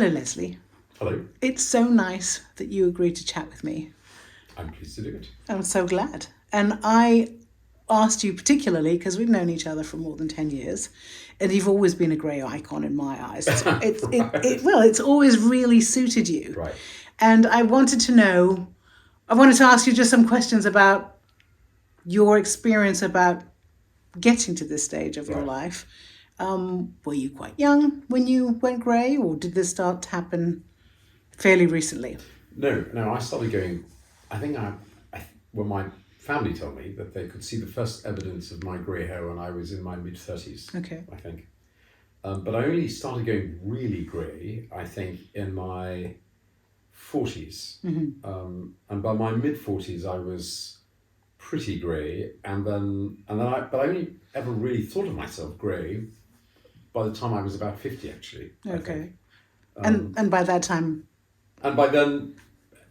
Hello, Leslie. Hello. It's so nice that you agreed to chat with me. I'm pleased to do it. I'm so glad. And I asked you particularly because we've known each other for more than 10 years, and you've always been a grey icon in my eyes. It's always really suited you. Right. And I wanted to ask you just some questions about your experience about getting to this stage of your life. Were you quite young when you went grey, or did this start to happen fairly recently? No, I started going, I think when my family told me that they could see the first evidence of my grey hair when I was in my mid-30s, Okay. I think. But I only started going really grey, I think, in my 40s. And by my mid-40s, I was pretty grey, but I only ever really thought of myself grey by the time I was about 50, actually. Okay. And by that time... And by then,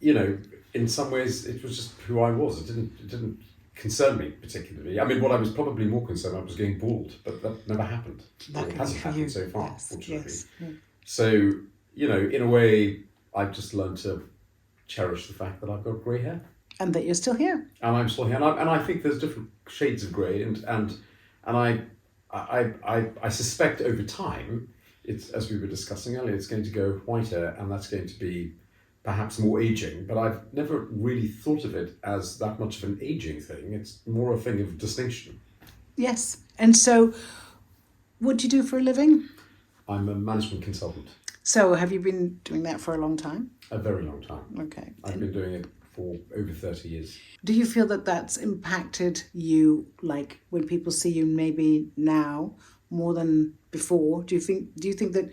in some ways, it was just who I was. It didn't concern me particularly. I mean, what I was probably more concerned about was getting bald, but that never happened. Luckily it hasn't happened you. so far, Yes, fortunately. yes. So, in a way, I've just learned to cherish the fact that I've got grey hair. And that you're still here. And I'm still here. And I think there's different shades of grey, and I suspect over time, it's, as we were discussing earlier, it's going to go whiter, and that's going to be perhaps more aging, but I've never really thought of it as that much of an aging thing. It's more a thing of distinction. Yes. And so, what do you do for a living? I'm a management consultant. So, have you been doing that for a long time? A very long time. Okay. I've been doing it for over 30 years. Do you feel that that's impacted you, like when people see you maybe now more than before? Do you think that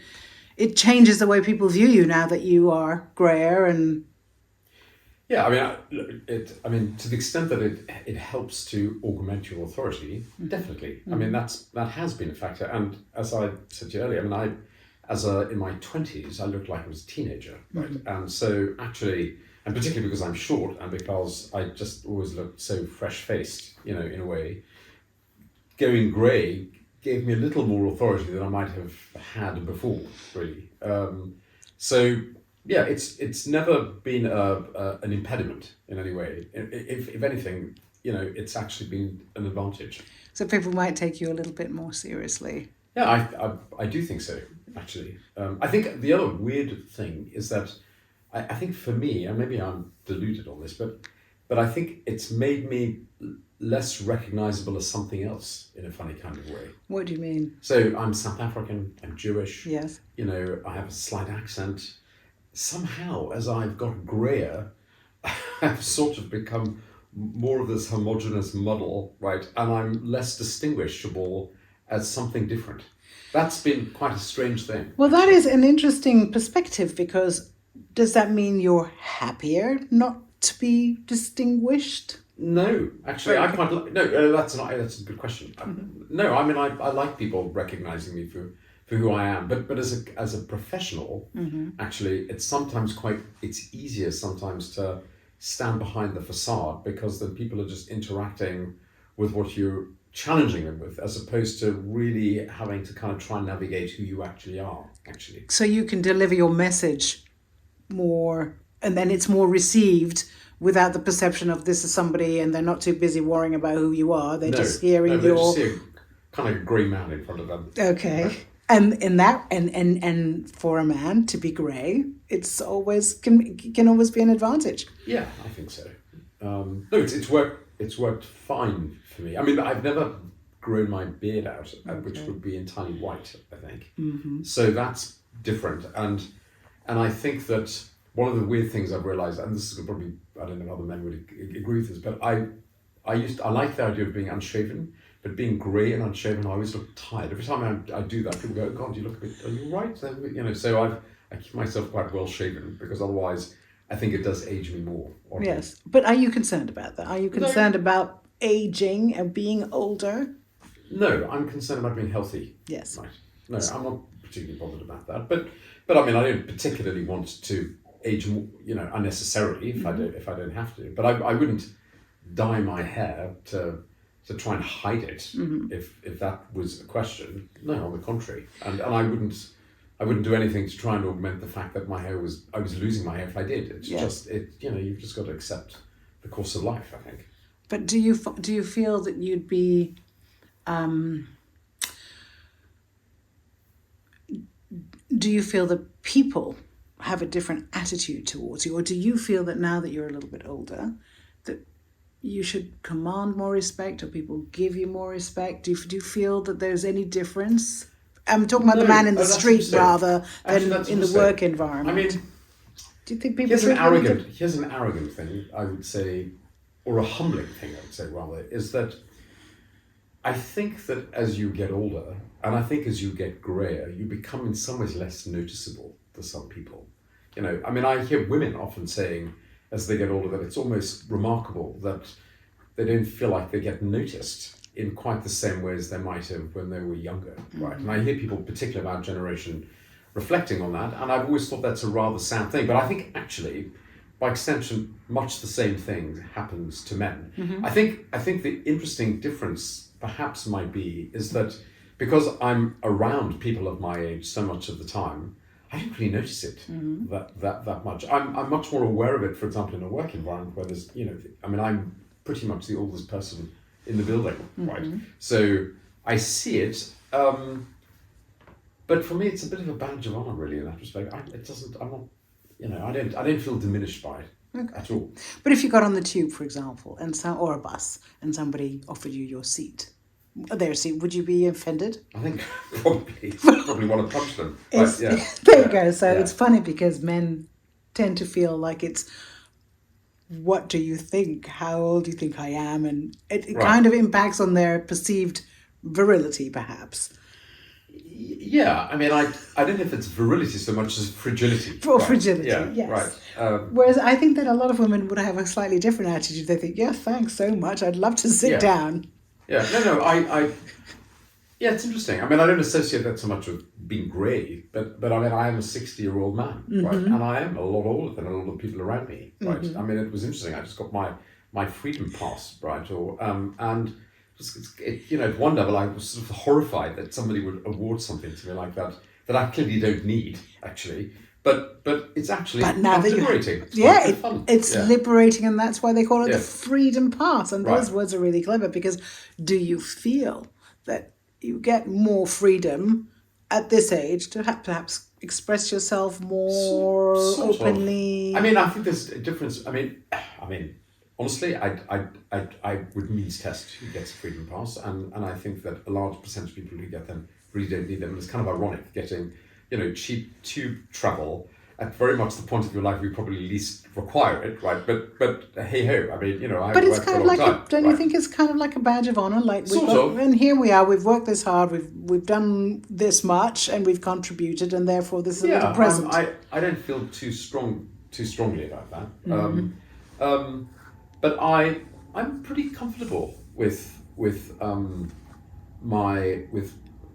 it changes the way people view you now that you are greyer and... Yeah, I mean, to the extent that it helps to augment your authority, definitely. I mean, that has been a factor. And as I said to you earlier, in my 20s, I looked like I was a teenager, right? And so actually, and particularly because I'm short and because I just always looked so fresh-faced, in a way, going grey gave me a little more authority than I might have had before, really. So yeah, it's never been an impediment in any way. If anything, it's actually been an advantage. So people might take you a little bit more seriously. Yeah, I do think so, actually. I think the other weird thing is that I think for me, and maybe I'm deluded on this, but I think it's made me less recognizable as something else in a funny kind of way. What do you mean? So I'm South African, I'm Jewish. Yes. I have a slight accent. Somehow, as I've got greyer, I've sort of become more of this homogenous muddle, right? And I'm less distinguishable as something different. That's been quite a strange thing. Well, that is an interesting perspective, because does that mean you're happier not to be distinguished? No, actually, I quite like. No, that's a good question. No, I mean, I like people recognizing me for who I am, but as a professional, actually, it's easier sometimes to stand behind the facade, because then people are just interacting with what you're challenging them with, as opposed to really having to kind of try and navigate who you actually are. Actually, so you can deliver your message more, and then it's more received without the perception of this is somebody, and they're not too busy worrying about who you are. They're just hearing they your... just see a kind of grey man in front of them. Okay. And in that, and for a man to be grey, it's always can always be an advantage. Yeah, I think so. No, it's worked fine for me. I mean, I've never grown my beard out, which would be entirely white, I think. So that's different, and I think that one of the weird things I've realised, and this is probably, I don't know if other men would agree with this, but I like the idea of being unshaven, but being grey and unshaven, I always look tired. Every time I do that, people go, "God, you look a bit, are you right?" So I keep myself quite well shaven, because otherwise I think it does age me more. Yes, but are you concerned about that? Are you concerned about aging and being older? No, I'm concerned about being healthy. Yes. Right. No, I'm not particularly bothered about that. But I mean, I don't particularly want to age more, unnecessarily if I don't have to. But I wouldn't dye my hair to try and hide it if that was a question. No, on the contrary. And I wouldn't I wouldn't do anything to try and augment the fact that I was losing my hair if I did. It's Yeah. just you've just got to accept the course of life, I think. But do you feel that you'd be do you feel that people have a different attitude towards you, or do you feel that now that you're a little bit older, that you should command more respect, or people give you more respect? Do you feel that there's any difference? I'm talking about the No. man in the That's street interesting. rather Actually, than that's in the interesting. work environment. I mean, do you think people here's an treat women arrogant thing, I would say, or a humbling thing, I would say rather, is that I think that as you get older, and I think as you get greyer, you become in some ways less noticeable to some people. I mean, I hear women often saying, as they get older, that it's almost remarkable that they don't feel like they get noticed in quite the same way as they might have when they were younger, right? And I hear people, particularly of our generation, reflecting on that, and I've always thought that's a rather sad thing. But I think actually, by extension, much the same thing happens to men. I think the interesting difference perhaps might be is that because I'm around people of my age so much of the time, I don't really notice it that much. I'm much more aware of it, for example, in a work environment where there's, I mean, I'm pretty much the oldest person in the building, right? So I see it, but for me, it's a bit of a badge of honor, really, in that respect. I don't feel diminished by it at all. But if you got on the tube, for example, or a bus, and somebody offered you their seat, would you be offended? I think probably want to punch them. But, yeah. There you go. So Yeah. it's funny because men tend to feel like it's, what do you think? How old do you think I am? And it Right. kind of impacts on their perceived virility, perhaps. Yeah, I mean, I don't know if it's virility so much as fragility. For right? fragility, Yeah, yes. right. Whereas I think that a lot of women would have a slightly different attitude. They think, yeah, thanks so much. I'd love to sit Yeah. down. Yeah, no, yeah, it's interesting. I mean, I don't associate that so much with being grey, but I mean, I am a 60-year-old man, right? And I am a lot older than a lot of people around me, right? I mean, it was interesting. I just got my freedom pass, right? And at one level, I was sort of horrified that somebody would award something to me like that I clearly don't need, actually. But it's actually now that liberating. It's liberating, and that's why they call it Yeah. the freedom pass. And those Right. words are really clever, because do you feel that you get more freedom at this age to perhaps express yourself more Sort of. openly? I mean, I think there's a difference. I mean, honestly, I would means test who gets a freedom pass, and I think that a large percentage of people who get them really don't need them. And it's kind of ironic getting, cheap tube travel at very much the point of your life you probably least require it, right? But hey ho, I mean, I But haven't it's worked kind for of a long like, time, don't you right? think it's kind of like a badge of honor? Like Sort of. and here we are. We've worked this hard. We've done this much, and we've contributed, and therefore this is a little present. I don't feel too strongly about that. But I'm pretty comfortable with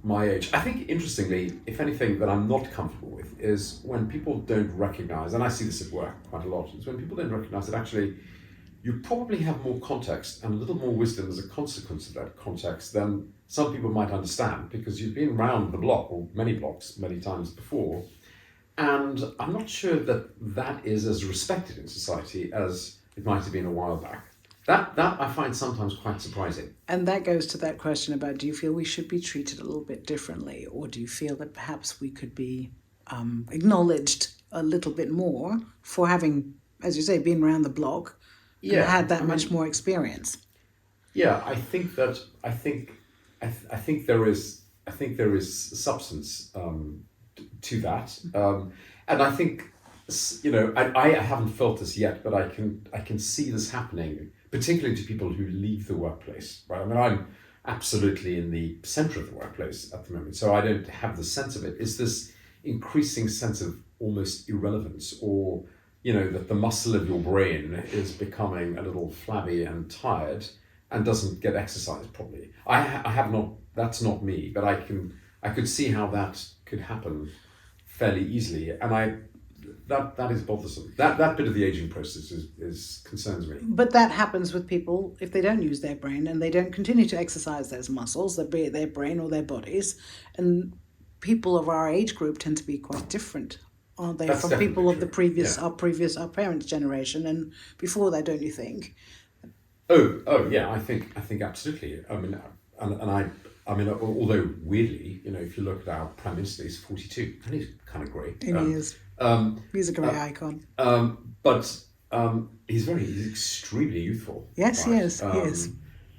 my age. I think, interestingly, if anything that I'm not comfortable with is when people don't recognise, and I see this at work quite a lot, is when people don't recognise that actually you probably have more context and a little more wisdom as a consequence of that context than some people might understand, because you've been round the block, or many blocks, many times before, and I'm not sure that is as respected in society as it might have been a while back. That I find sometimes quite surprising. And that goes to that question about, do you feel we should be treated a little bit differently, or do you feel that perhaps we could be acknowledged a little bit more for having, as you say, been around the block and had that much more experience? Yeah, I think there is substance to that, and I think I haven't felt this yet, but I can see this happening, particularly to people who leave the workplace, right? I mean, I'm absolutely in the centre of the workplace at the moment, so I don't have the sense of it. Is this increasing sense of almost irrelevance, or that the muscle of your brain is becoming a little flabby and tired and doesn't get exercised properly? I have not. That's not me, but I could see how that could happen fairly easily, and that is bothersome. That bit of the aging process concerns me. But that happens with people if they don't use their brain and they don't continue to exercise those muscles, be it their brain or their bodies, and people of our age group tend to be quite different, aren't they, That's from definitely people of the true. previous, Yeah. our parents' generation and before that, don't you think? Yeah. I think absolutely. I mean, I mean, although weirdly, if you look at our prime minister, he's 42, and he's kind of great. And he is. Um, He's a great icon. but he's extremely youthful, Yes, he right? is. He is.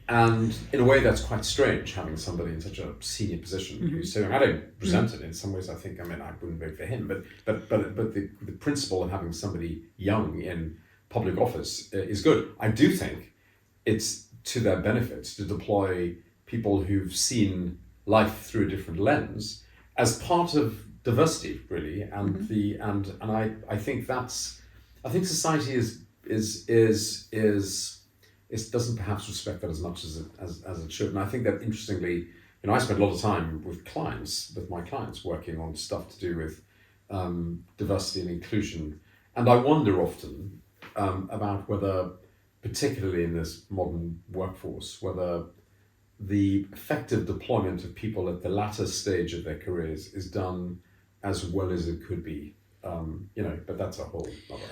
And in a way, that's quite strange having somebody in such a senior position who's so. I don't resent it in some ways. I think. I mean, I wouldn't vote for him, but the principle of having somebody young in public office is good. I do think it's to their benefit to deploy people who've seen life through a different lens as part of diversity, really, and I think society it doesn't perhaps respect that as much as it should. And I think that interestingly, I spend a lot of time with my clients, working on stuff to do with diversity and inclusion. And I wonder often about whether, particularly in this modern workforce, whether the effective deployment of people at the latter stage of their careers is done as well as it could be. But that's a whole other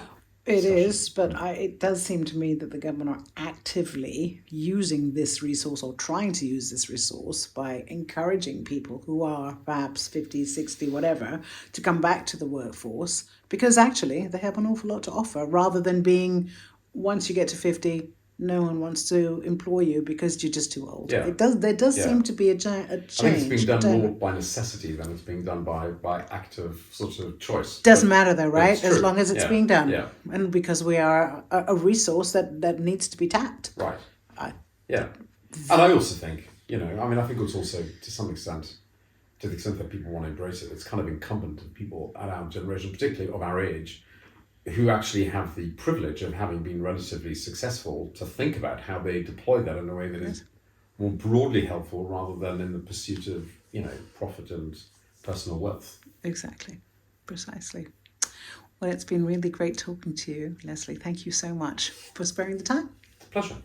It discussion. is, but it does seem to me that the government are actively using this resource or trying to use this resource by encouraging people who are perhaps 50, 60, whatever, to come back to the workforce because actually they have an awful lot to offer rather than being, once you get to 50, no one wants to employ you because you're just too old. Yeah. There does Yeah. seem to be a change. I think it's being done a more turn. by necessity than it's being done by active sort of choice. Doesn't matter though, but it's right? As true. long as it's Yeah, being done. yeah. And because we are a resource that needs to be tapped. Right. I- Yeah. And I also think, I think it's also to some extent, to the extent that people want to embrace it, it's kind of incumbent on people at our generation, particularly of our age, who actually have the privilege of having been relatively successful, to think about how they deploy that in a way that is more broadly helpful rather than in the pursuit of, profit and personal wealth. Exactly. Precisely. Well, it's been really great talking to you, Leslie. Thank you so much for sparing the time. It's a pleasure.